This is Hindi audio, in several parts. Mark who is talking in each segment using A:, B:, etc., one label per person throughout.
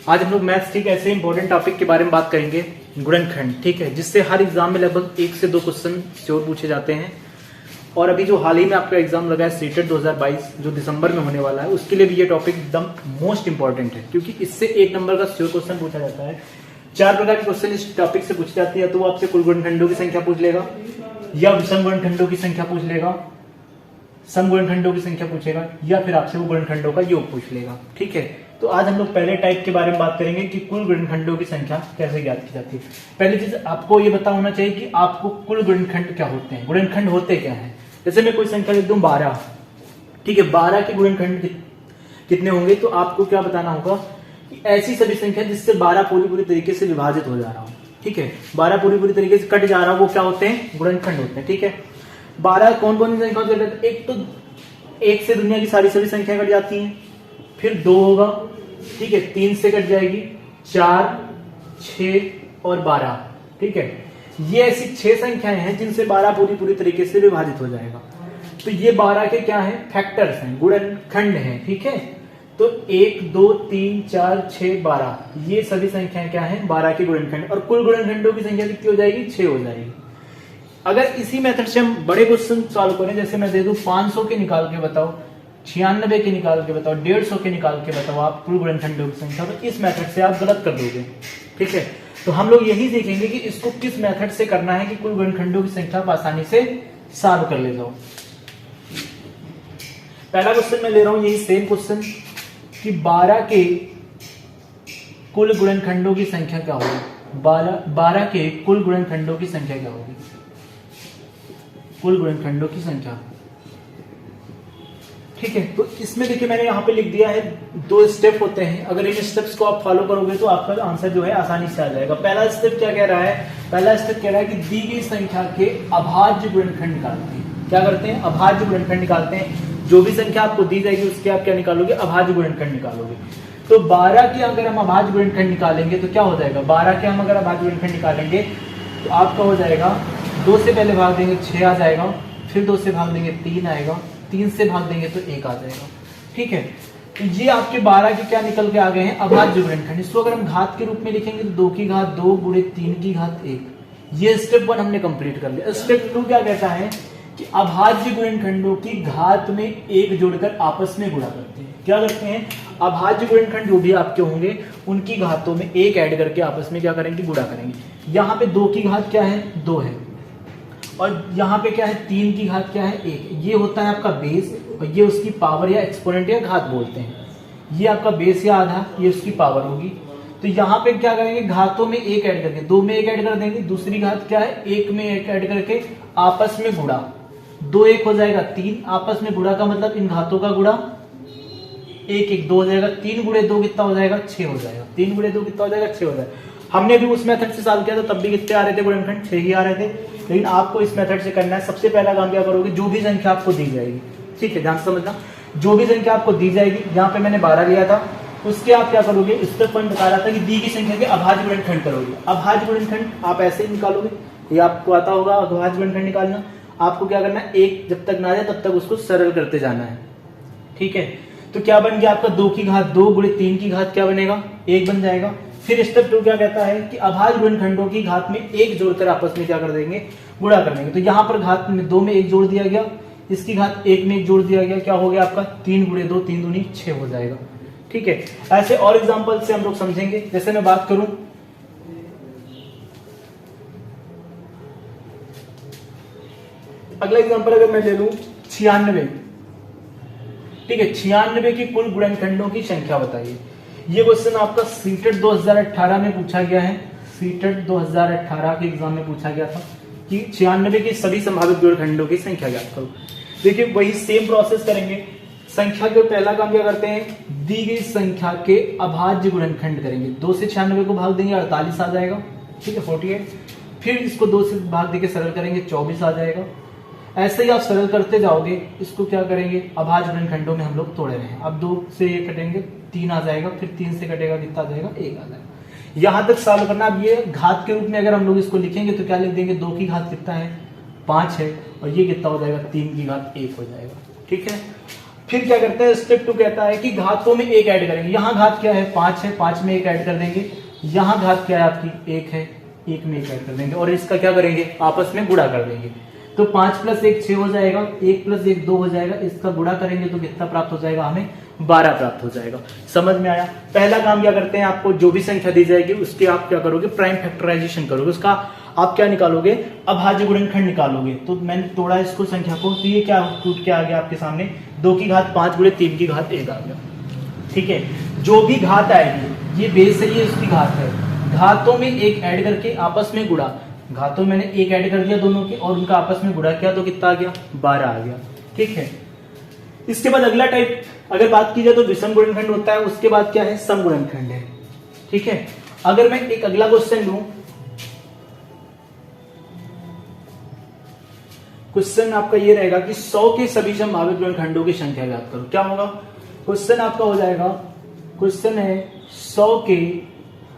A: आज हम लोग मैथ्स ठीक ऐसे इंपॉर्टेंट टॉपिक के बारे में बात करेंगे, गुणनखंड, ठीक है, जिससे हर एग्जाम में लगभग 1 से 2 क्वेश्चन श्योर पूछे जाते हैं। और अभी जो हाल ही में आपका एग्जाम लगा है सीटेट 2022 जो दिसंबर में होने वाला है, उसके लिए भी ये टॉपिक एकदम मोस्ट इंपॉर्टेंट है, क्योंकि इससे 1 नंबर का श्योर क्वेश्चन पूछा जाता है। 4 प्रकार के क्वेश्चन इस टॉपिक से पूछे जाते हैं। तो वो आपसे कुल गुणनखंडों की संख्या पूछ लेगा, या विषम गुणनखंडों की संख्या पूछ लेगा, सम गुणनखंडों की संख्या पूछेगा, या फिर आपसे वो गुणनखंडों का योग पूछ लेगा। ठीक है, तो आज हम लोग पहले टाइप के बारे में बात करेंगे कि कुल गुणनखंडों की संख्या कैसे ज्ञात की जाती है। पहली चीज आपको ये पता होना चाहिए कि आपको कुल गुणनखंड क्या होते हैं, गुणनखंड होते क्या हैं। जैसे मैं कोई संख्या लिख दूं 12, ठीक है, 12 के गुणनखंड कितने होंगे, तो आपको क्या बताना होगा कि ऐसी सभी संख्या जिससे 12 पूरी तरीके से विभाजित हो जा रहा हो, ठीक है, 12 पूरी तरीके से कट जा रहा हो, वो क्या होते हैं, गुणनखंड होते हैं। ठीक है, 12 कौन कौन सी संख्या होती है, एक तो 1 से दुनिया की सारी सभी संख्या कट जाती हैं, फिर 2 होगा, ठीक है, 3 से कट जाएगी, 4, 6 और 12, ठीक है, ये ऐसी 6 संख्याएं हैं जिनसे 12 पूरी तरीके से विभाजित हो जाएगा। तो ये 12 के क्या है, फैक्टर्स हैं, गुणनखंड हैं। ठीक है, तो 1, 2, 3, 4, 6, 12 ये सभी संख्याएं क्या है, 12 के गुणनखंड। और कुल गुणनखंडों की संख्या कितनी हो जाएगी, 6 हो जाएगी। अगर इसी मेथड से हम बड़े क्वेश्चन सॉल्व करें, जैसे मैं दे दूं 500 के निकाल के बताओ, 96 के निकाल के बताओ, 150 के निकाल के बताओ आप कुल गुणनखंडों की संख्या, तो इस मेथड से आप गलत कर दोगे। ठीक है, तो हम लोग यही सीखेंगे कि इसको किस मेथड से करना है कि कुल गुणनखंडों की संख्या आप आसानी से सॉल्व कर ले जाओ। पहला क्वेश्चन मैं ले रहा हूं यही सेम क्वेश्चन कि 12 के कुल गुणनखंडों की संख्या क्या होगी। 12 के कुल गुणनखंडों की संख्या क्या होगी, कुल गुणनखंडों की संख्या। ठीक है, तो इसमें देखिए मैंने यहाँ पे लिख दिया है 2 स्टेप होते हैं। अगर इन स्टेप्स को आप फॉलो करोगे तो आपका आंसर जो है आसानी से आ जाएगा। पहला स्टेप क्या कह रहा है, पहला स्टेप कह रहा है कि दी गई संख्या के अभाज्य गुणनखंड निकालते हैं। क्या करते हैं, अभाज्य गुणनखंड निकालते हैं। जो भी संख्या आपको दी जाएगी उसके आप क्या निकालोगे, अभाज्य गुणनखंड निकालोगे। तो 12 के अगर हम अभाज्य गुणनखंड निकालेंगे तो क्या हो जाएगा, 12 के हम अगर अभाज्य गुणनखंड निकालेंगे तो आपका हो जाएगा 2 से पहले भाग देंगे 6 आ जाएगा, फिर 2 से भाग देंगे 3 आएगा, 3 से भाग देंगे तो 1 आ जाएगा। ठीक है, तो ये आपके 12 के क्या निकल के आ गए हैं, अभाज्य गुणनखंड। इसको अगर हम घात के रूप में लिखेंगे तो 2 की घात 2 गुणे 3 की घात 1। ये स्टेप 1 हमने कंप्लीट कर लिया। स्टेप 2 क्या कहता है कि अभाज्य गुणनखंडों की घात में 1 जोड़कर आपस में गुणा करते हैं। क्या करते हैं, अभाज्य गुणनखंड जो भी आपके होंगे उनकी घातों में 1 ऐड करके आपस में क्या करेंगे, गुणा करेंगे। यहाँ पे 2 की घात क्या है, 2 है, और यहाँ पे क्या है, 3 की घात क्या है, 1। ये होता है आपका बेस, और ये उसकी पावर या एक्सपोनेंट या घात बोलते हैं। ये आपका बेस या आधा, ये उसकी पावर होगी। तो यहाँ पे क्या करेंगे, घातों में 1 ऐड करके, 2 में 1 ऐड कर देंगे, दूसरी घात क्या है, 1 में 1 ऐड करके आपस में गुणा, 2 1 हो जाएगा 3, आपस में गुणा का मतलब इन घातों का गुणा, 1 1 2 हो जाएगा, 3 गुणे 2 कितना हो जाएगा, 6 हो जाएगा, 3 गुणे 2 कितना हो जाएगा, 6 हो जाएगा। हमने भी उस मेथड से सॉल्व किया था, तब भी कितने आ रहे थे गुणनखंड, 6 ही आ रहे थे। लेकिन आपको इस मेथड से करना है। सबसे पहला काम क्या करोगे, जो भी संख्या आपको दी जाएगी, ठीक है, ध्यान से समझना, जो भी संख्या आपको दी जाएगी, यहाँ पे मैंने 12 लिया था, उसके आप क्या करोगे, स्टेप 1 बता रहा था कि दी गई संख्या के अभाज्य गुणनखंड करोगे। अभाज्य गुणनखंड आप ऐसे ही निकालोगे, ये आपको आता होगा अभाज्य गुणनखंड निकालना। आपको क्या करना है, 1 जब तक ना आ जाए तब तक उसको सरल करते जाना है। ठीक है, तो क्या बन गया आपका 2 की घात 2 गुणे 3 की घात क्या बनेगा, 1 बन जाएगा। फिर स्टेप 2 क्या कहता है कि अभाज्य गुणनखंडों की घात में 1 जोड़कर आपस में क्या कर देंगे, गुणा कर देंगे। तो यहाँ पर घात में 2 में 1 जोड़ दिया गया, इसकी घात 1 में 1 जोड़ दिया गया, क्या हो गया आपका 3 गुणे 2 3 दूनी 6 हो जाएगा। ठीक है, ऐसे और एग्जांपल से हम लोग समझेंगे। जैसे मैं बात करूं, अगला एग्जांपल अगर मैं ले लूं 96, ठीक है, 96 की कुल गुणनखंडों की संख्या बताइए। ये क्वेश्चन आपका सीटेट 2018 में पूछा गया है। सीटेट 2018 के एग्जाम में पूछा गया था कि 96 की सभी संभावित गुणनखंडों की संख्या ज्ञात करो। देखिए वही सेम प्रोसेस करेंगे। संख्या के पहला काम क्या करते हैं, दी गई संख्या के अभाज्य गुणनखंड करेंगे। 2 से 96 को भाग देंगे 48 आ जाएगा, ठीक है, 48। फिर इसको 2 से भाग देके सरल करेंगे 24 आ जाएगा। ऐसे ही आप सरल करते जाओगे। इसको क्या करेंगे, अभाज्य गुणनखंडों में हम लोग तोड़े रहे हैं। अब 2 से ये कटेंगे 3 आ जाएगा, फिर 3 से कटेगा कितना आ जाएगा, 1 आ जाएगा। यहां तक सॉल्व करना। अब ये घात के रूप में अगर हम लोग इसको लिखेंगे तो क्या लिख देंगे, 2 की घात कितना है, 5 है, और ये कितना हो जाएगा, 3 की घात 1 हो जाएगा। ठीक है, फिर क्या करते हैं, स्टेप 2 कहता है कि घातों में एक ऐड करेंगे। यहाँ घात क्या है, 5 है, 5 में एक ऐड कर देंगे। यहाँ घात क्या है आपकी, 1 है, 1 में एक ऐड कर देंगे और इसका क्या करेंगे, आपस में गुणा कर देंगे। तो 5 + 1 6 हो जाएगा, 1 + 1 2 हो जाएगा, इसका गुणा करेंगे तो कितना प्राप्त हो जाएगा, हमें 12 प्राप्त हो जाएगा। समझ में आया। पहला काम क्या करते हैं, आपको जो भी संख्या दी जाएगी उसके आप क्या करोगे, प्राइम फैक्टराइजेशन करोगे, उसका आप क्या निकालोगे, अभाज्य गुणनखंड निकालोगे। तो मैंने तोड़ा इसको संख्या को, तो ये क्या टूट के आ गया आपके सामने, 2 की घात 5 × 3 की घात 1 आ गया। ठीक है, जो भी घात आएगी, ये बेस है, ये उसकी घात है, घातों में एक ऐड करके आपस में गुणा, घातों मैंने एक ऐड कर दिया दोनों के और उनका आपस में गुणा किया तो कितना आ गया, 12 आ गया। ठीक है, इसके बाद अगला टाइप अगर बात की जाए तो विषम गुणनखंड होता है, उसके बाद क्या है, सम गुणनखंड है। ठीक है, अगर मैं एक अगला क्वेश्चन लूं, क्वेश्चन आपका ये रहेगा कि 100 के सभी संभावित गुणनखंडों की संख्या ज्ञात करो। क्या होगा क्वेश्चन आपका, हो जाएगा क्वेश्चन है 100 के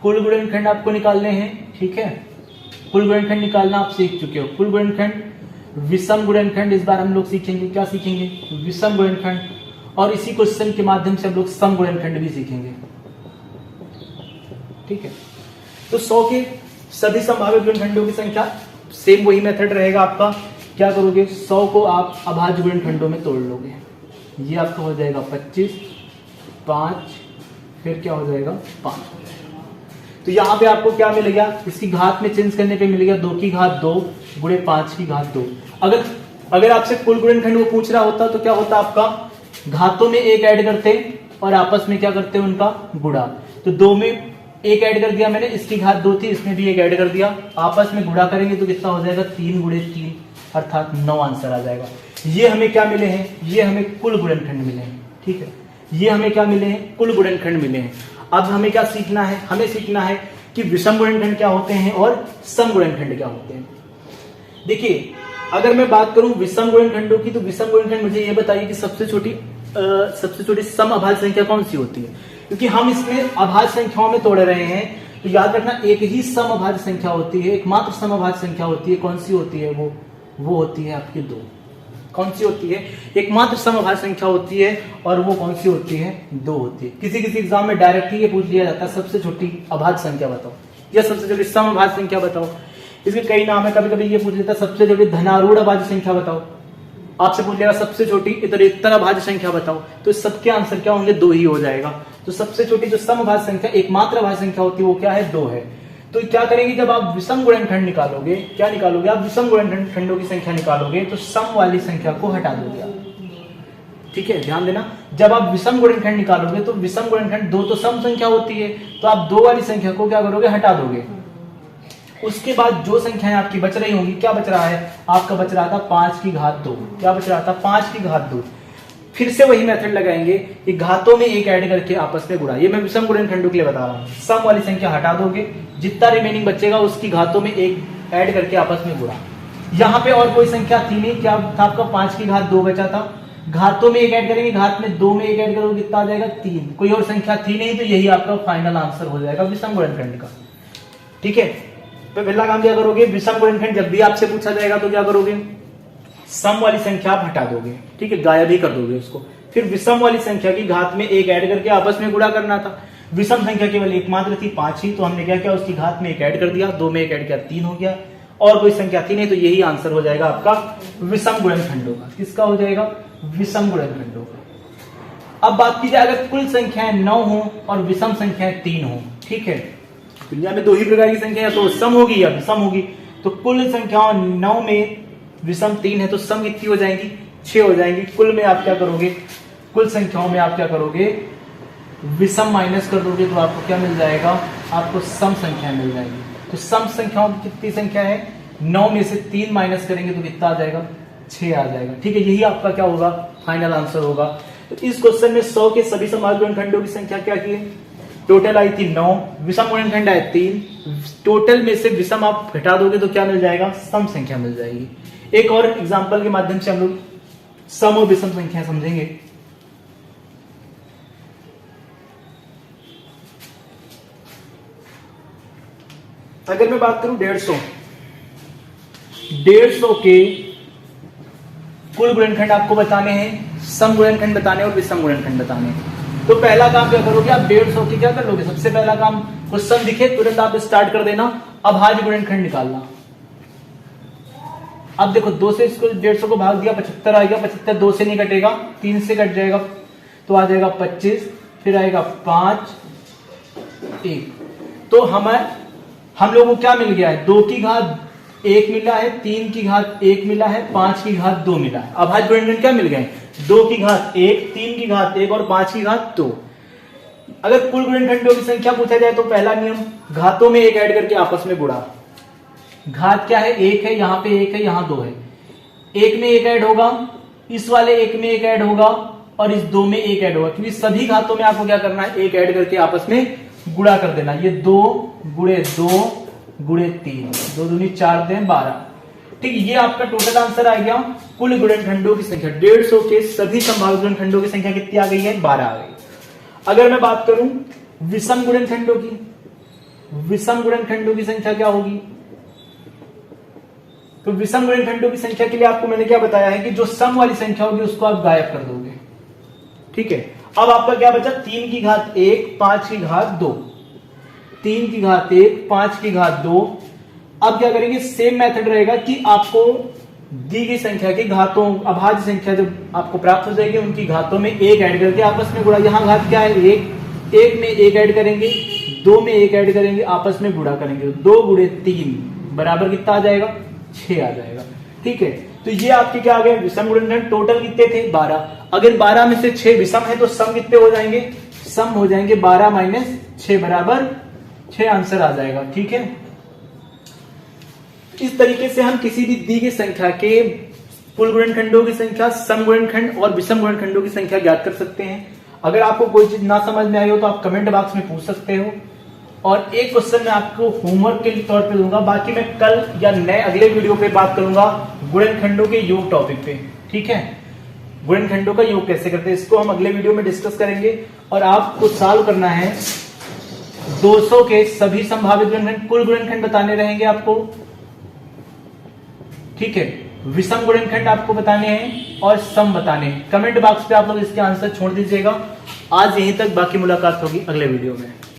A: कुल गुणनखंड आपको निकालने हैं। ठीक है, कुल गुणनखंड निकालना आप सीख चुके हो। कुल गुणनखंड, विषम गुणनखंड इस बार हम लोग सीखेंगे, क्या सीखेंगे, विषम गुणनखंड, और इसी क्वेश्चन के माध्यम से हम लोग सम गुणनखंड भी सीखेंगे। ठीक है, तो 100 के सभी संभावित गुणनखंडों की संख्या, सेम वही मेथड रहेगा आपका। क्या करोगे, 100 को आप अभाज्य गुणनखंडों में तोड़ लोगे। ये आपका हो जाएगा 25, 5, फिर क्या हो जाएगा 5 हो जाएगा। तो यहाँ पे आपको क्या मिलेगा, इसकी घात में चेंज करने पे मिलेगा 2 की घात 2 × 5 की घात 2। अगर आपसे कुल गुणनखंड वो पूछ रहा होता तो क्या होता, आपका घातों में एक ऐड करते और आपस में क्या करते, उनका गुणा। तो 2 में एक ऐड कर दिया मैंने, इसकी घात 2 थी, इसमें भी एक ऐड कर दिया, आपस में गुणा करेंगे तो कितना हो जाएगा, 3 × 3 अर्थात 9 आंसर आ जाएगा। ये हमें क्या मिले हैं, ये हमें कुल गुणनखंड मिले हैं। ठीक है, ये हमें क्या मिले हैं, कुल गुणनखंड मिले हैं। अब हमें क्या सीखना है, हमें सीखना है कि विषम गुणनखंड क्या होते हैं और सम गुणनखंड क्या होते हैं। देखिए, अगर मैं बात करूं विषम गुणनखंडों की, तो विषम गुणनखंड मुझे ये बताइए कि सबसे छोटी सम अभाज्य संख्या कौन सी होती है, क्योंकि हम इसमें अभाज्य संख्याओं में तोड़ रहे हैं। तो याद रखना, एक ही सम अभाज्य संख्या होती है, एकमात्र सम अभाज्य संख्या होती है। कौन सी होती है वो होती है आपकी 2। कौन सी होती है, एकमात्र सम अभाज्य संख्या होती है, और वो कौन सी होती है, 2 होती है। किसी एग्जाम में डायरेक्ट ही ये पूछ लिया जाता है, सबसे छोटी अभाज्य संख्या बताओ या सबसे छोटी सम अभाज्य संख्या बताओ। इसके कई नाम है, कभी कभी ये पूछ लेता है सबसे छोटी धनारूढ़ अभाज्य संख्या बताओ, आपसे पूछ लेगा सबसे छोटी इतरेत्तर अभाज्य संख्या बताओ। तो सबके आंसर क्या होंगे, 2 ही हो जाएगा। तो सबसे छोटी जो सम अभाज्य संख्या, एकमात्र अभाज्य संख्या होती है, वो क्या है, 2 है। तो क्या करेंगे, जब आप विषम गुणनखंड निकालोगे, क्या निकालोगे आप, विषम गुणनखंडों की संख्या निकालोगे, तो सम वाली संख्या को हटा दोगे आप। ठीक है, ध्यान देना, जब आप विषम गुणनखंड निकालोगे तो विषम गुणनखंड 2 तो सम संख्या होती है, तो आप 2 वाली संख्या को क्या करोगे, हटा दोगे। उसके बाद जो संख्याएं आपकी बच रही होंगी, क्या बच रहा है आपका, बच रहा था 5 की घात 2। क्या बच रहा था, 5 की घात 2। फिर से वही मेथड लगाएंगे कि घातों में एक ऐड करके आपस में गुणा। ये मैं विषम गुणनखंडों के लिए बता रहा हूँ। सम वाली संख्या हटा दोगे, जितना रिमेनिंग बचेगा उसकी घातों में एक ऐड करके आपस में गुणा। यहाँ पे और कोई संख्या थी नहीं, क्या था आपका, 5 की घात 2 बचा था, घातों में एक ऐड करेंगे, घात में 2 में एक ऐड करोगे, कितना आ जाएगा, 3। कोई और संख्या थी नहीं, तो यही आपका फाइनल आंसर हो जाएगा विषम गुणनखंड का। ठीक है, तो पहला काम क्या करोगे, विषम गुणनखंड जब भी आपसे पूछा जाएगा तो क्या करोगे, सम वाली संख्या आप हटा दोगे। ठीक है, गायब ही कर दोगे उसको। फिर विषम वाली संख्या की घात में एक ऐड करके आपस में गुणा करना था। विषम संख्या केवल एकमात्र थी, 5 ही, तो हमने क्या किया, उसकी घात में एक ऐड कर दिया, 2 में एक ऐड किया, 3 हो गया। और कोई संख्या थी नहीं, तो यही आंसर हो जाएगा आपका विषम गुणनखंडों का। किसका हो जाएगा, विषम गुणनखंडों का। अब बात की जाए, अगर कुल संख्याएं 9 हो और विषम संख्याएं 3 हो। ठीक है, दुनिया में 2 ही प्रकार की संख्या है, तो सम होगी या विषम होगी। तो कुल संख्याओं 9 में विषम 3 है, तो सम कितनी हो जाएंगी, 6 हो जाएंगी। कुल में आप क्या करोगे, कुल संख्याओं में आप क्या करोगे, विषम माइनस कर दोगे, तो आपको क्या मिल जाएगा, आपको सम संख्या मिल जाएगी। तो सम संख्याओं की कितनी संख्या है, 9 में से 3 माइनस करेंगे तो कितना आ जाएगा, 6 आ जाएगा। ठीक है, यही आपका क्या होगा, फाइनल आंसर होगा। तो इस क्वेश्चन में 100 के सभी सम गुणनखंडों की संख्या क्या की है, टोटल आई थी 9, विषम गुणनखंड आए 3, टोटल में से विषम आप घटा दोगे तो क्या मिल जाएगा, सम संख्या मिल जाएगी। एक और एग्जांपल के माध्यम से हम लोग सम और विषम संख्या समझेंगे। अगर मैं बात करूं 150 के कुल गुणनखंड आपको बताने हैं सम गुणनखंड बताने और विषम गुणनखंड बताने। तो पहला काम क्या करोगे आप, 150 की क्या कर लोगे, सबसे पहला काम क्वेश्चन दिखे तुरंत आप स्टार्ट कर देना, अभाज्य गुणनखंड निकालना। अब देखो 2 से इसको 150 को भाग दिया 75 आ गया, 75 2 से नहीं कटेगा, 3 से कट जाएगा तो आ जाएगा 25, फिर आएगा 5 1। तो हम लोगों को क्या मिल गया है, 2 की घात 1 मिला है, 3 की घात 1 मिला है, 5 की घात 2 मिला है। अभाज्य गुणनखंड क्या मिल गए, 2 की घात 1, 3 की घात 1 और 5 की घात 2। अगर कुल गुणनखंडों की संख्या पूछा जाए तो पहला नियम, घातों में 1 ऐड करके आपस में गुणा। घात क्या है, 1 है, यहाँ पे 1 है, यहाँ 2 है, 1 में 1 ऐड होगा, इस वाले 1 में 1 ऐड होगा और इस 2 में 1 ऐड होगा, क्योंकि सभी घातों में आपको क्या करना है, 1 ऐड करके आपस में गुणा कर देना। ये 2 गुणे 2 गुणे 3, 2 दूनी 4 दें 12। ठीक, ये आपका टोटल आंसर आ गया। कुल गुणनखंडों की संख्या 150 के सभी संभावित गुणनखंडों की संख्या कितनी आ गई है, 12 आ गई। अगर मैं बात करूं विषम गुणनखंडों की, विषम गुणनखंडों की संख्या क्या होगी, तो विषम गुणनखंडों की संख्या के लिए आपको मैंने क्या बताया है कि जो सम वाली संख्या होगी उसको आप गायब कर दोगे। ठीक है, अब आपका क्या बचा, 3 की घात 1, 5 की घात 2, 3 की घात 1, 5 की घात 2। अब क्या करेंगे, सेम मेथड रहेगा कि आपको दी गई संख्या की घातों, अभाज्य संख्या जो आपको प्राप्त हो जाएगी उनकी घातों में 1 ऐड करके आपस में गुणा। यहाँ घात क्या है, 1 में 1 ऐड करेंगे, 2 में 1 ऐड करेंगे, आपस में गुणा करेंगे, 2 गुणे 3 बराबर कितना आ जाएगा, 6 आ जाएगा। ठीक है, तो ये आपके क्या आ गए विषम गुणनखंड। टोटल कितने थे, 12। अगर 12 में से 6 विषम है तो सम कितने हो जाएंगे, सम हो जाएंगे 12 माइनस 6 बराबर 6 आंसर आ जाएगा। ठीक है, इस तरीके से हम किसी भी दी गई संख्या के कुल गुणनखंडों की संख्या, सम गुणनखंड और विषम गुणनखंडों की संख्या ज्ञात कर सकते हैं। अगर आपको कोई चीज ना समझ में आई हो तो आप कमेंट बॉक्स में पूछ सकते हो, और एक क्वेश्चन मैं आपको होमवर्क के तौर पे दूंगा। बाकी मैं कल या नए अगले वीडियो पे बात करूंगा गुणनखंडों के योग टॉपिक पे। ठीक है, गुणनखंडों का योग कैसे करते हैं इसको हम अगले वीडियो में डिस्कस करेंगे। और आपको सॉल्व करना है 200 के सभी संभावित गुणनखंड, कुल गुणनखंड बताने रहेंगे आपको। ठीक है, विषम गुणनखंड आपको बताने हैं और सम बताने हैं। कमेंट बॉक्स पे आप लोग इसके आंसर छोड़ दीजिएगा। आज यहीं तक, बाकी मुलाकात होगी अगले वीडियो में।